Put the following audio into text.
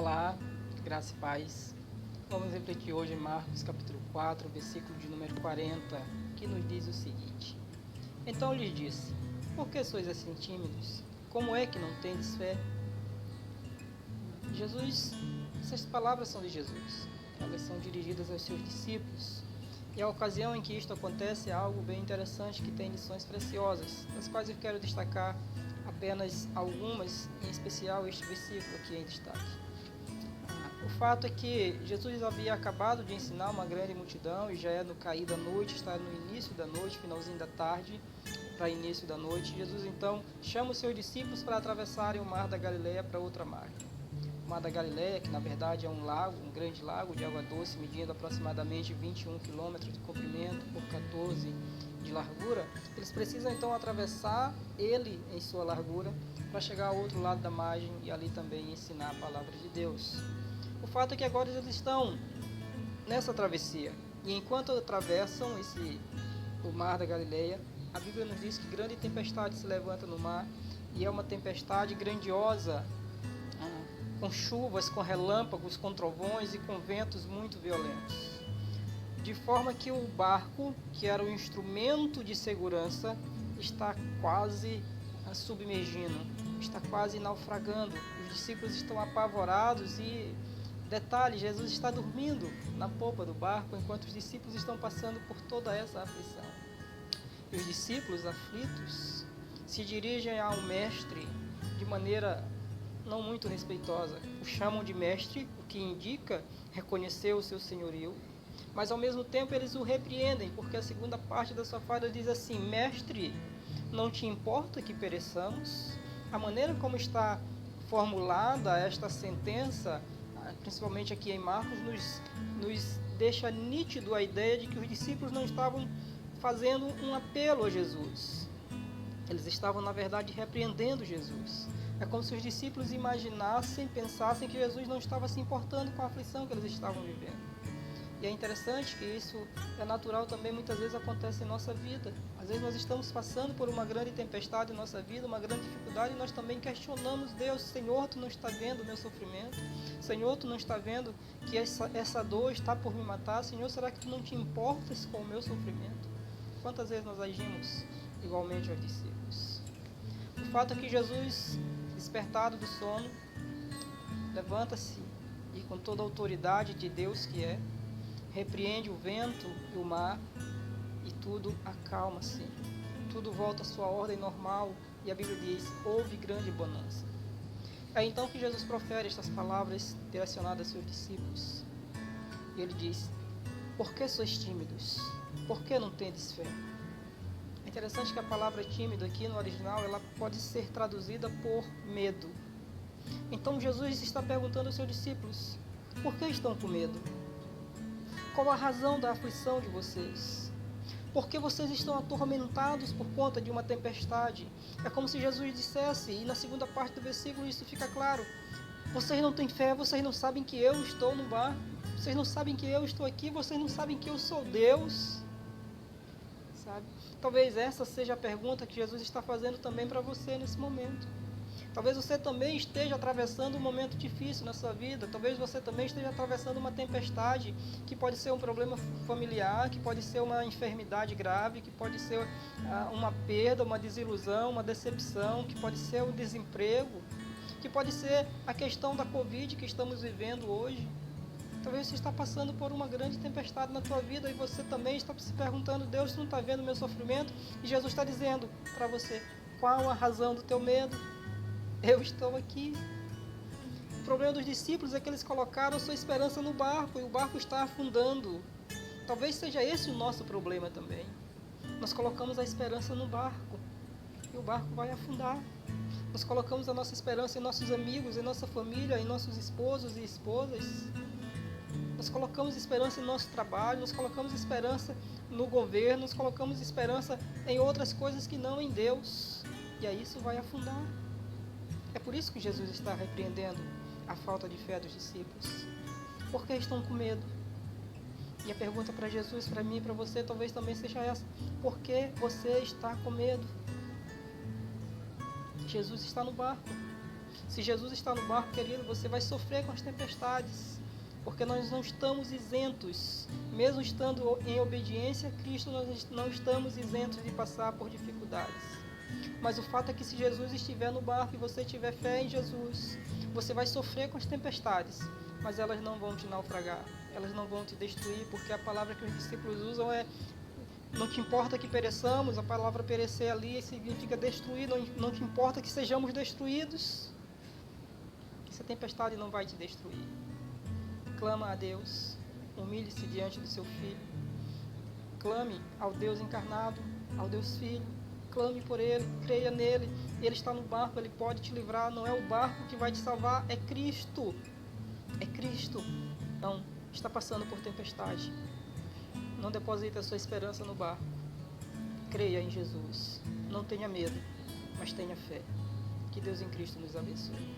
Olá, graça e paz. Vamos refletir hoje em Marcos capítulo 4, versículo de número 40, que nos diz o seguinte: Então lhes disse: Por que sois assim tímidos? Como é que não tendes fé? Jesus, essas palavras são de Jesus. Elas são dirigidas aos seus discípulos. E a ocasião em que isto acontece é algo bem interessante, que tem lições preciosas, das quais eu quero destacar apenas algumas, em especial este versículo aqui em destaque. O fato é que Jesus havia acabado de ensinar uma grande multidão, e já é no cair da noite, está no início da noite, finalzinho da tarde para início da noite. Jesus então chama os seus discípulos para atravessarem o mar da Galileia para outra margem. O mar da Galileia, que na verdade é um lago, um grande lago de água doce, medindo aproximadamente 21 quilômetros de comprimento por 14 de largura. Eles precisam então atravessar ele em sua largura para chegar ao outro lado da margem e ali também ensinar a palavra de Deus. O fato é que agora eles estão nessa travessia, e enquanto atravessam o mar da Galileia, a Bíblia nos diz que grande tempestade se levanta no mar, e é uma tempestade grandiosa, com chuvas, com relâmpagos, com trovões e com ventos muito violentos. De forma que o barco, que era o instrumento de segurança, está quase submergindo, está quase naufragando. Os discípulos estão apavorados e, detalhe, Jesus está dormindo na popa do barco enquanto os discípulos estão passando por toda essa aflição. E os discípulos, aflitos, se dirigem ao mestre de maneira não muito respeitosa. O chamam de mestre, o que indica reconhecer o seu senhorio, mas ao mesmo tempo eles o repreendem, porque a segunda parte da sua fala diz assim: Mestre, não te importa que pereçamos? A maneira como está formulada esta sentença, principalmente aqui em Marcos, nos deixa nítido a ideia de que os discípulos não estavam fazendo um apelo a Jesus. Eles estavam, na verdade, repreendendo Jesus. É como se os discípulos imaginassem, pensassem que Jesus não estava se importando com a aflição que eles estavam vivendo. E é interessante que isso é natural também, muitas vezes acontece em nossa vida. Às vezes nós estamos passando por uma grande tempestade em nossa vida, uma grande dificuldade, e nós também questionamos Deus: Senhor, Tu não está vendo o meu sofrimento? Senhor, Tu não está vendo que essa dor está por me matar? Senhor, será que Tu não te importas com o meu sofrimento? Quantas vezes nós agimos igualmente aos discípulos? O fato é que Jesus, despertado do sono, levanta-se e, com toda a autoridade de Deus que é, repreende o vento e o mar, e tudo acalma-se. Tudo volta à sua ordem normal, e a Bíblia diz: houve grande bonança. É então que Jesus profere estas palavras direcionadas aos seus discípulos. E ele diz: Por que sois tímidos? Por que não tendes fé? É interessante que a palavra tímido aqui no original, ela pode ser traduzida por medo. Então Jesus está perguntando aos seus discípulos: por que estão com medo? Qual a razão da aflição de vocês? Por que vocês estão atormentados por conta de uma tempestade? É como se Jesus dissesse, e na segunda parte do versículo isso fica claro: vocês não têm fé, vocês não sabem que eu estou no barco, vocês não sabem que eu estou aqui, vocês não sabem que eu sou Deus. Sabe? Talvez essa seja a pergunta que Jesus está fazendo também para você nesse momento. Talvez você também esteja atravessando um momento difícil na sua vida. Talvez você também esteja atravessando uma tempestade, que pode ser um problema familiar, que pode ser uma enfermidade grave, que pode ser uma perda, uma desilusão, uma decepção, que pode ser um desemprego, que pode ser a questão da Covid que estamos vivendo hoje. Talvez você está passando por uma grande tempestade na tua vida e você também está se perguntando: Deus não está vendo o meu sofrimento? E Jesus está dizendo para você: qual a razão do teu medo? Eu estou aqui. O problema dos discípulos é que eles colocaram sua esperança no barco e o barco está afundando. Talvez seja esse o nosso problema também. Nós colocamos a esperança no barco e o barco vai afundar. Nós colocamos a nossa esperança em nossos amigos, em nossa família, em nossos esposos e esposas. Nós colocamos esperança em nosso trabalho, nós colocamos esperança no governo, nós colocamos esperança em outras coisas que não em Deus. E aí isso vai afundar. É por isso que Jesus está repreendendo a falta de fé dos discípulos. Por que estão com medo? E a pergunta para Jesus, para mim e para você, talvez também seja essa: por que você está com medo? Jesus está no barco. Se Jesus está no barco, querido, você vai sofrer com as tempestades, porque nós não estamos isentos, mesmo estando em obediência a Cristo, nós não estamos isentos de passar por dificuldades. Mas o fato é que se Jesus estiver no barco e você tiver fé em Jesus, você vai sofrer com as tempestades, mas elas não vão te naufragar, elas não vão te destruir, porque a palavra que os discípulos usam é: não te importa que pereçamos. A palavra perecer ali significa destruir, não te importa que sejamos destruídos. Essa tempestade não vai te destruir. Clama a Deus, humilhe-se diante do seu Filho, clame ao Deus encarnado, ao Deus Filho, clame por Ele, creia nele. Ele está no barco, Ele pode te livrar. Não é o barco que vai te salvar, é Cristo. É Cristo. Não, está passando por tempestade. Não deposite a sua esperança no barco. Creia em Jesus. Não tenha medo, mas tenha fé. Que Deus em Cristo nos abençoe.